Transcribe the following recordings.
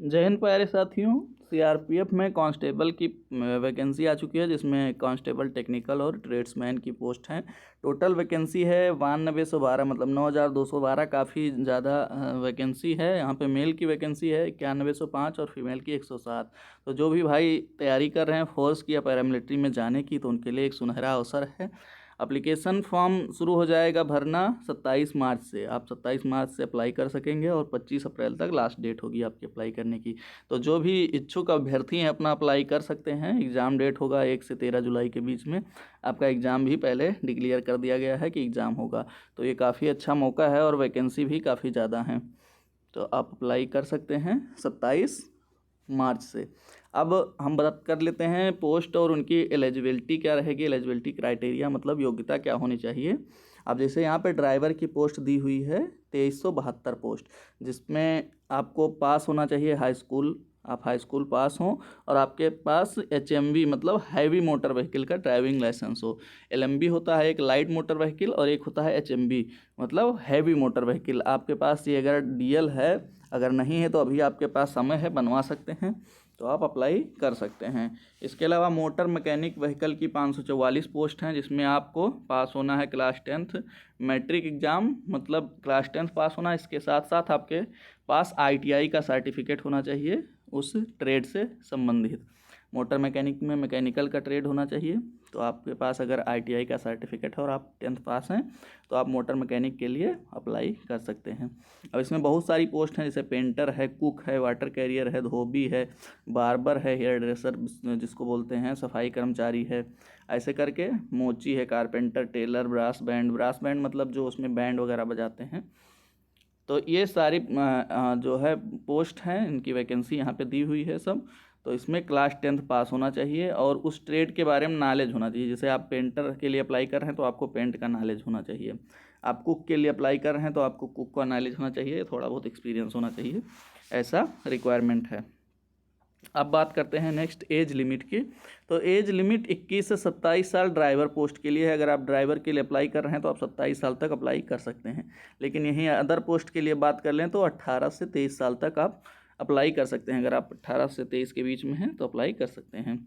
जय हिंद प्यारे साथियों। सीआरपीएफ में कांस्टेबल की वैकेंसी आ चुकी है, जिसमें कांस्टेबल टेक्निकल और ट्रेड्समैन की पोस्ट हैं। टोटल वैकेंसी है 9212, मतलब 9212। काफ़ी ज़्यादा वैकेंसी है। यहाँ पे मेल की वैकेंसी है 9105 और फीमेल की 107। तो जो भी भाई तैयारी कर रहे हैं फोर्स की या पैरामिलिट्री में जाने की, तो उनके लिए एक सुनहरा अवसर है। एप्लीकेशन फॉर्म शुरू हो जाएगा भरना 27 मार्च से। आप 27 मार्च से अप्लाई कर सकेंगे और 25 अप्रैल तक लास्ट डेट होगी आपकी अप्लाई करने की। तो जो भी इच्छुक अभ्यर्थी हैं अपना अप्लाई कर सकते हैं। एग्ज़ाम डेट होगा 1 से 13 जुलाई के बीच में। आपका एग्ज़ाम भी पहले डिक्लेयर कर दिया गया है कि एग्ज़ाम होगा। तो ये काफ़ी अच्छा मौका है और वैकेंसी भी काफ़ी ज़्यादा है। तो आप अप्लाई कर सकते हैं 27 मार्च से। अब हम बात कर लेते हैं पोस्ट और उनकी एलिजिबिलिटी क्या रहेगी। एलिजिबिलिटी क्राइटेरिया मतलब योग्यता क्या होनी चाहिए। अब जैसे यहाँ पे ड्राइवर की पोस्ट दी हुई है 2372 पोस्ट, जिसमें आपको पास होना चाहिए हाई स्कूल। आप हाई स्कूल पास हों और आपके पास HMV मतलब हैवी मोटर व्हीकल का ड्राइविंग लाइसेंस हो। LMV होता है एक लाइट मोटर व्हीकल और एक होता है HMV मतलब हैवी मोटर व्हीकल। आपके पास ये अगर DL है, अगर नहीं है तो अभी आपके पास समय है, बनवा सकते हैं, तो आप अप्लाई कर सकते हैं। इसके अलावा मोटर मैकेनिक व्हीकल की 544 पोस्ट हैं, जिसमें आपको पास होना है क्लास 10th मैट्रिक एग्ज़ाम, मतलब क्लास 10th पास होना। इसके साथ साथ आपके पास ITI का सर्टिफिकेट होना चाहिए उस ट्रेड से संबंधित। मोटर मैकेनिक में मैकेनिकल का ट्रेड होना चाहिए, तो आपके पास अगर ITI का सर्टिफिकेट है और आप 10th पास हैं तो आप मोटर मैकेनिक के लिए अप्लाई कर सकते हैं। अब इसमें बहुत सारी पोस्ट हैं, जैसे पेंटर है, कुक है, वाटर कैरियर है, धोबी है, बार्बर है, हेयर ड्रेसर जिसको बोलते हैं, सफाई कर्मचारी है, ऐसे करके मोची है, carpenter, tailor, brass band. Brass band मतलब जो उसमें बैंड वगैरह बजाते हैं। तो ये सारी जो है पोस्ट हैं, इनकी वैकेंसी यहाँ पे दी हुई है सब। तो इसमें क्लास 10th पास होना चाहिए और उस ट्रेड के बारे में नॉलेज होना चाहिए। जैसे आप पेंटर के लिए अप्लाई कर रहे हैं तो आपको पेंट का नॉलेज होना चाहिए। आप कुक के लिए अप्लाई कर रहे हैं तो आपको कुक का नॉलेज होना चाहिए, थोड़ा बहुत एक्सपीरियंस होना चाहिए, ऐसा रिक्वायरमेंट है। अब बात करते हैं नेक्स्ट एज लिमिट की। तो एज लिमिट 21 से 27 साल ड्राइवर पोस्ट के लिए है। अगर आप ड्राइवर के लिए अप्लाई कर रहे हैं तो आप 27 साल तक अप्लाई कर सकते हैं। लेकिन यहीं अदर पोस्ट के लिए बात कर लें तो 18 से 23 साल तक आप अप्लाई कर सकते हैं। अगर आप 18 से 23 के बीच में हैं तो अप्लाई कर सकते हैं।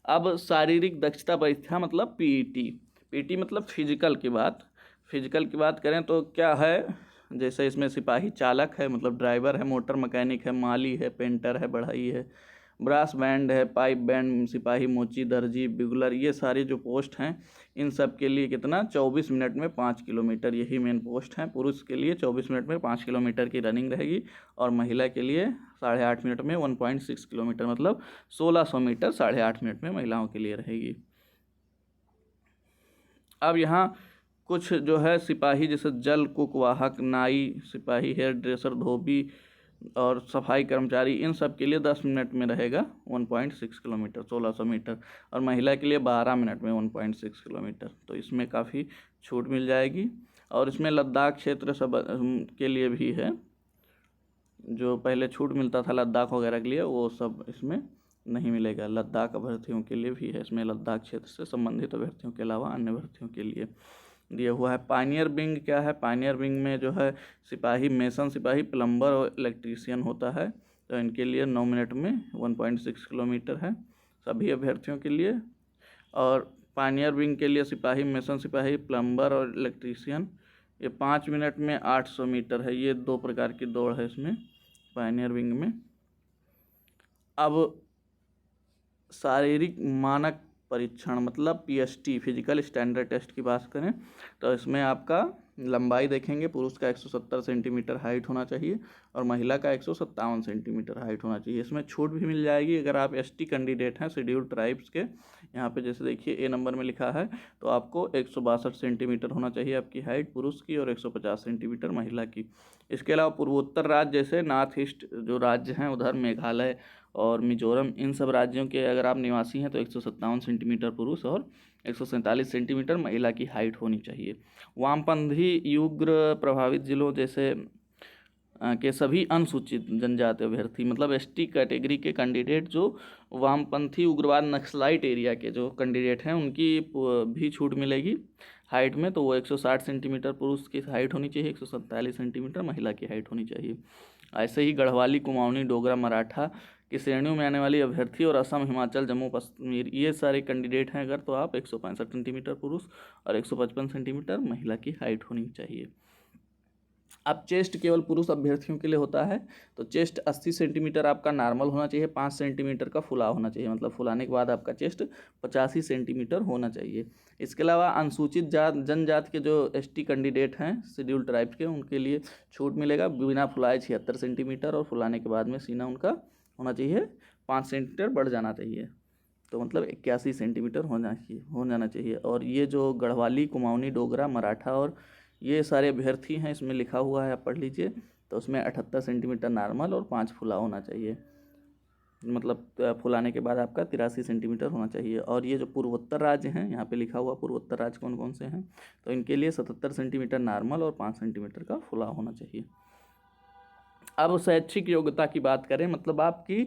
अब शारीरिक दक्षता परीक्षा मतलब PET मतलब फिजिकल की बात करें तो क्या है, जैसे इसमें सिपाही चालक है मतलब ड्राइवर है, मोटर मैकेनिक है, माली है, पेंटर है, बढ़ई है, ब्रास बैंड है, पाइप बैंड, सिपाही, मोची, दर्जी, बिगुलर, ये सारी जो पोस्ट हैं इन सब के लिए कितना 24 मिनट में 5 किलोमीटर, यही मेन पोस्ट हैं। पुरुष के लिए 24 मिनट में 5 किलोमीटर की रनिंग रहेगी और महिला के लिए 8.5 मिनट में 1.6 किलोमीटर मतलब 1600 मीटर 8.5 मिनट में महिलाओं के लिए रहेगी। अब यहाँ कुछ जो है सिपाही जैसे जल कुक, वाहक, नाई, सिपाही, हेयर ड्रेसर, धोबी और सफाई कर्मचारी, इन सब के लिए 10 मिनट में रहेगा 1.6 किलोमीटर 1600 मीटर और महिला के लिए 12 मिनट में 1.6 किलोमीटर। तो इसमें काफ़ी छूट मिल जाएगी। और इसमें लद्दाख क्षेत्र सब के लिए भी है, जो पहले छूट मिलता था लद्दाख वगैरह के लिए, वो सब इसमें नहीं मिलेगा। लद्दाख अभ्यर्थियों के लिए भी है इसमें, लद्दाख क्षेत्र से संबंधित अभ्यर्थियों के अलावा अन्य अभ्यर्थियों के लिए दिया हुआ है। पायनियर विंग क्या है, पायनियर विंग में जो है सिपाही, मेसन सिपाही, प्लम्बर और इलेक्ट्रीशियन होता है। तो इनके लिए 9 मिनट में 1.6 किलोमीटर है सभी अभ्यर्थियों के लिए। और पायनियर विंग के लिए सिपाही, मेसन सिपाही, प्लम्बर और इलेक्ट्रीशियन ये 5 मिनट में 800 मीटर है। ये 2 प्रकार की दौड़ है इसमें पायनियर विंग में। अब शारीरिक मानक परीक्षण मतलब PST फिजिकल स्टैंडर्ड टेस्ट की बात करें तो इसमें आपका लंबाई देखेंगे, पुरुष का 170 सेंटीमीटर हाइट होना चाहिए और महिला का 157 सेंटीमीटर हाइट होना चाहिए। इसमें छूट भी मिल जाएगी अगर आप ST कैंडिडेट हैं, शेड्यूल्ड ट्राइब्स के। यहाँ पे जैसे देखिए A नंबर में लिखा है तो आपको 162 सेंटीमीटर होना चाहिए आपकी हाइट पुरुष की और 150 सेंटीमीटर महिला की। इसके अलावा पूर्वोत्तर राज्य जैसे नॉर्थ ईस्ट जो राज्य हैं उधर मेघालय और मिजोरम, इन सब राज्यों के अगर आप निवासी हैं तो 157 सेंटीमीटर पुरुष और 147 सेंटीमीटर महिला की हाइट होनी चाहिए। वामपंथी युग्र प्रभावित जिलों जैसे के सभी अनुसूचित जनजाति अभ्यर्थी, मतलब एसटी कैटेगरी के कैंडिडेट जो वामपंथी उग्रवाद नक्सलाइट एरिया के जो कैंडिडेट हैं उनकी भी छूट मिलेगी हाइट में। तो वो 160 सेंटीमीटर पुरुष की हाइट होनी चाहिए, 147 सेंटीमीटर महिला की हाइट होनी चाहिए। ऐसे ही गढ़वाली, कुमाऊनी, डोगरा, मराठा की श्रेणियों में आने वाली अभ्यर्थी और असम, हिमाचल, जम्मू कश्मीर ये सारे कैंडिडेट हैं अगर, तो आप 165 सेंटीमीटर पुरुष और 155 सेंटीमीटर महिला की हाइट होनी चाहिए। अब चेस्ट केवल पुरुष अभ्यर्थियों के लिए होता है, तो चेस्ट 80 सेंटीमीटर आपका नॉर्मल होना चाहिए, 5 सेंटीमीटर का फुलाव होना चाहिए, मतलब फुलाने के बाद आपका चेस्ट 85 सेंटीमीटर होना चाहिए। इसके अलावा अनुसूचित जनजाति के जो एसटी कैंडिडेट हैं शेड्यूल ट्राइब्स के, उनके लिए छूट मिलेगा, बिना फुलाए 76 सेंटीमीटर और फुलाने के बाद में सीना उनका होना चाहिए 5 सेंटीमीटर बढ़ जाना चाहिए, तो मतलब 81 सेंटीमीटर हो जाना चाहिए। और ये जो गढ़वाली, कुमाऊनी, डोगरा, मराठा और ये सारे अभ्यर्थी हैं, इसमें लिखा हुआ है, आप पढ़ लीजिए। तो उसमें 78 सेंटीमीटर नॉर्मल और 5 फुला होना चाहिए, मतलब फुलाने के बाद आपका 83 सेंटीमीटर होना चाहिए। और ये जो पूर्वोत्तर राज्य हैं, यहाँ पे लिखा हुआ पूर्वोत्तर राज्य कौन कौन से हैं, तो इनके लिए 77 सेंटीमीटर नॉर्मल और 5 सेंटीमीटर का फुला होना चाहिए। अब शैक्षिक योग्यता की बात करें, मतलब आपकी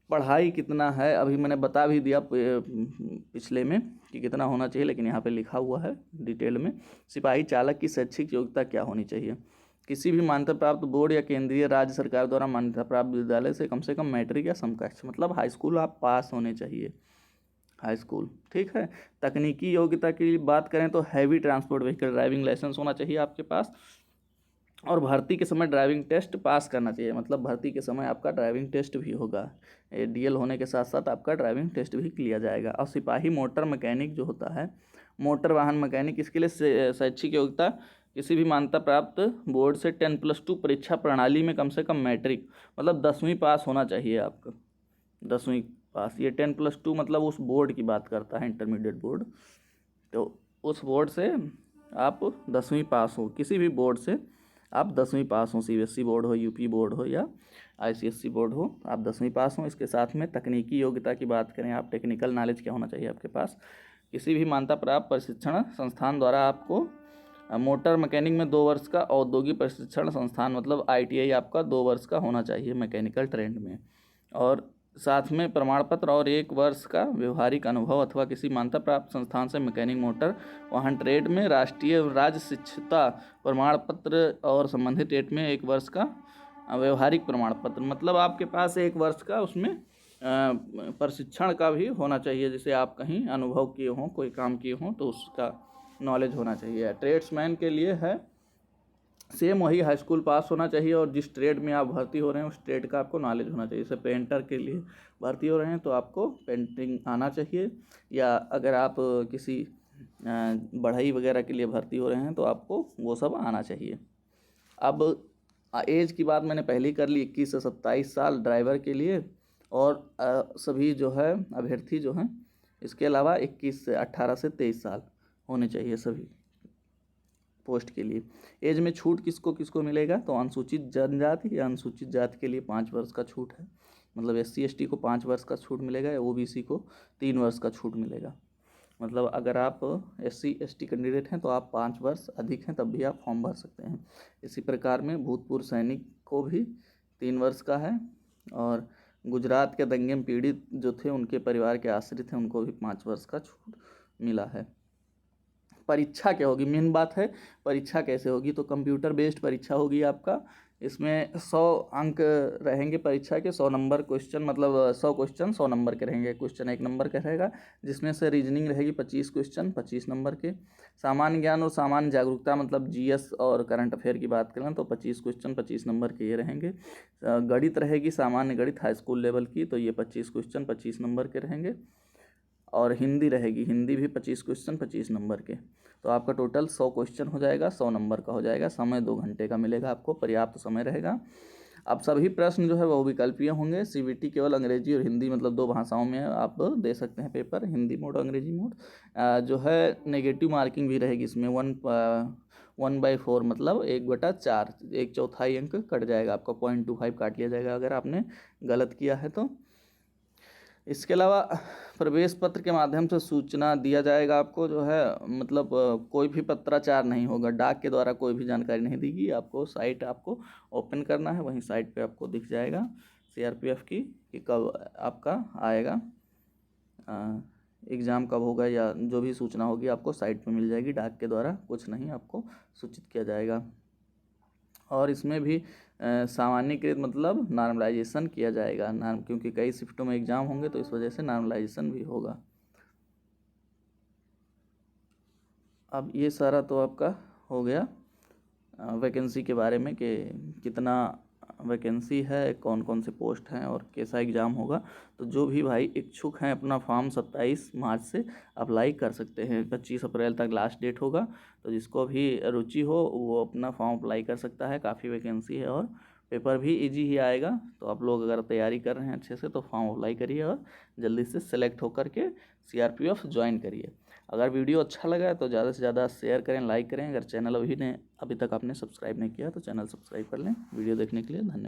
पढ़ाई कितना है, अभी मैंने बता भी दिया पिछले में कि कितना होना चाहिए, लेकिन यहाँ पे लिखा हुआ है डिटेल में। सिपाही चालक की शैक्षिक योग्यता क्या होनी चाहिए? किसी भी मान्यता प्राप्त बोर्ड या केंद्रीय राज्य सरकार द्वारा मान्यता प्राप्त विद्यालय से कम मैट्रिक या समकक्ष, मतलब हाई स्कूल आप पास होने चाहिए, हाई स्कूल, ठीक है। तकनीकी योग्यता की बात करें तो heavy transport vehicle driving licence होना चाहिए आपके पास, और भर्ती के समय ड्राइविंग टेस्ट पास करना चाहिए, मतलब भर्ती के समय आपका ड्राइविंग टेस्ट भी होगा, डीएल होने के साथ साथ आपका ड्राइविंग टेस्ट भी लिया जाएगा। और सिपाही मोटर मैकेनिक जो होता है, मोटर वाहन मैकेनिक, इसके लिए शैक्षिक योग्यता किसी भी मान्यता प्राप्त बोर्ड से 10+2 परीक्षा प्रणाली में कम से कम मैट्रिक, मतलब 10वीं पास होना चाहिए आपका, 10वीं पास। ये 10+2 मतलब उस बोर्ड की बात करता है, इंटरमीडिएट बोर्ड, तो उस बोर्ड से आप 10वीं पास हो, किसी भी बोर्ड से आप 10वीं पास हो, सीबीएसई बोर्ड हो, यूपी बोर्ड हो या आईसीएसई बोर्ड हो, आप 10वीं पास हो। इसके साथ में तकनीकी योग्यता की बात करें, आप टेक्निकल नॉलेज क्या होना चाहिए आपके पास? किसी भी मान्यता प्राप्त प्रशिक्षण संस्थान द्वारा आपको मोटर मैकेनिक में 2 वर्ष का औद्योगिक प्रशिक्षण संस्थान, मतलब आईटीआई आपका 2 वर्ष का होना चाहिए मैकेनिकल ट्रेंड में, और साथ में प्रमाण पत्र और 1 वर्ष का व्यवहारिक अनुभव, अथवा किसी मान्यता प्राप्त संस्थान से मैकेनिक मोटर वाहन ट्रेड में राष्ट्रीय राज्य शिक्षता प्रमाण पत्र और संबंधित ट्रेड में 1 वर्ष का व्यवहारिक प्रमाण पत्र, मतलब आपके पास 1 वर्ष का उसमें प्रशिक्षण का भी होना चाहिए, जैसे आप कहीं अनुभव किए हों, कोई काम किए हों, तो उसका नॉलेज होना चाहिए। ट्रेड्समैन के लिए है सेम वही, हाई स्कूल पास होना चाहिए, और जिस ट्रेड में आप भर्ती हो रहे हैं उस ट्रेड का आपको नॉलेज होना चाहिए। जैसे पेंटर के लिए भर्ती हो रहे हैं तो आपको पेंटिंग आना चाहिए, या अगर आप किसी बढ़ई वगैरह के लिए भर्ती हो रहे हैं तो आपको वो सब आना चाहिए। अब एज की बात मैंने पहले ही कर ली, 21 से 27 साल ड्राइवर के लिए, और सभी जो है अभ्यर्थी जो हैं इसके अलावा 21 से 18 से 23 साल होने चाहिए सभी पोस्ट के लिए। एज में छूट किसको किसको मिलेगा? तो अनुसूचित जनजाति या अनुसूचित जाति के लिए 5 वर्ष का छूट है, मतलब SC ST को 5 वर्ष का छूट मिलेगा, या OBC को 3 वर्ष का छूट मिलेगा। मतलब अगर आप SC ST कैंडिडेट हैं तो आप 5 वर्ष अधिक हैं तब भी आप फॉर्म भर सकते हैं। इसी प्रकार में भूतपूर्व सैनिक को भी 3 वर्ष का है, और गुजरात के दंगे में पीड़ित जो थे उनके परिवार के आश्रित हैं उनको भी 5 वर्ष का छूट मिला है। परीक्षा क्या होगी, मेन बात है परीक्षा कैसे होगी, तो कंप्यूटर बेस्ड परीक्षा होगी आपका। इसमें 100 अंक रहेंगे परीक्षा के, 100 नंबर क्वेश्चन, मतलब 100 क्वेश्चन 100 नंबर के रहेंगे, क्वेश्चन 1 नंबर का रहेगा, जिसमें से रीजनिंग रहेगी 25 क्वेश्चन 25 नंबर के। सामान्य ज्ञान और सामान्य जागरूकता, मतलब GS और करंट अफेयर की बात करें तो 25 क्वेश्चन 25 नंबर के ये रहेंगे। गणित रहेगी, सामान्य गणित हाई स्कूल लेवल की, तो ये 25 क्वेश्चन 25 नंबर के रहेंगे। और हिंदी रहेगी, हिंदी भी 25 क्वेश्चन 25 नंबर के, तो आपका टोटल 100 क्वेश्चन हो जाएगा, 100 नंबर का हो जाएगा। समय 2 घंटे का मिलेगा आपको, पर्याप्त समय रहेगा। अब सभी प्रश्न जो है वो विकल्पीय होंगे। CBT केवल अंग्रेजी और हिंदी, मतलब 2 भाषाओं में आप दे सकते हैं पेपर, हिंदी मोड और अंग्रेजी मोड। जो है नेगेटिव मार्किंग भी रहेगी इसमें, 1/4, मतलब 1/4, 1/4 अंक कट जाएगा आपका, 0.25 काट लिया जाएगा अगर आपने गलत किया है तो। इसके अलावा प्रवेश पत्र के माध्यम से सूचना दिया जाएगा आपको, जो है मतलब कोई भी पत्राचार नहीं होगा, डाक के द्वारा कोई भी जानकारी नहीं देगी आपको। साइट आपको ओपन करना है, वहीं साइट पे आपको दिख जाएगा सीआरपीएफ की कि कब आपका आएगा एग्ज़ाम, कब होगा, या जो भी सूचना होगी आपको साइट पे मिल जाएगी। डाक के द्वारा कुछ नहीं आपको सूचित किया जाएगा। और इसमें भी सामान्यकृत मतलब नॉर्मलाइजेशन किया जाएगा, क्योंकि कई शिफ्टों में एग्ज़ाम होंगे तो इस वजह से नॉर्मलाइजेशन भी होगा। अब ये सारा तो आपका हो गया वैकेंसी के बारे में कि कितना वैकेंसी है, कौन कौन से पोस्ट हैं और कैसा एग्ज़ाम होगा। तो जो भी भाई इच्छुक हैं अपना फॉर्म 27 मार्च से अप्लाई कर सकते हैं। 25 अप्रैल तक लास्ट डेट होगा, तो जिसको भी रुचि हो वो अपना फॉर्म अप्लाई कर सकता है। काफ़ी वैकेंसी है और पेपर भी इजी ही आएगा। तो आप लोग अगर तैयारी कर रहे हैं अच्छे से तो फॉर्म अप्लाई करिए और जल्दी से सेलेक्ट होकर के सीआरपीएफ ज्वाइन करिए। अगर वीडियो अच्छा लगा है तो ज़्यादा से ज़्यादा शेयर करें, लाइक करें। अगर चैनल अभी तक आपने सब्सक्राइब नहीं किया तो चैनल सब्सक्राइब कर लें। वीडियो देखने के लिए धन्यवाद।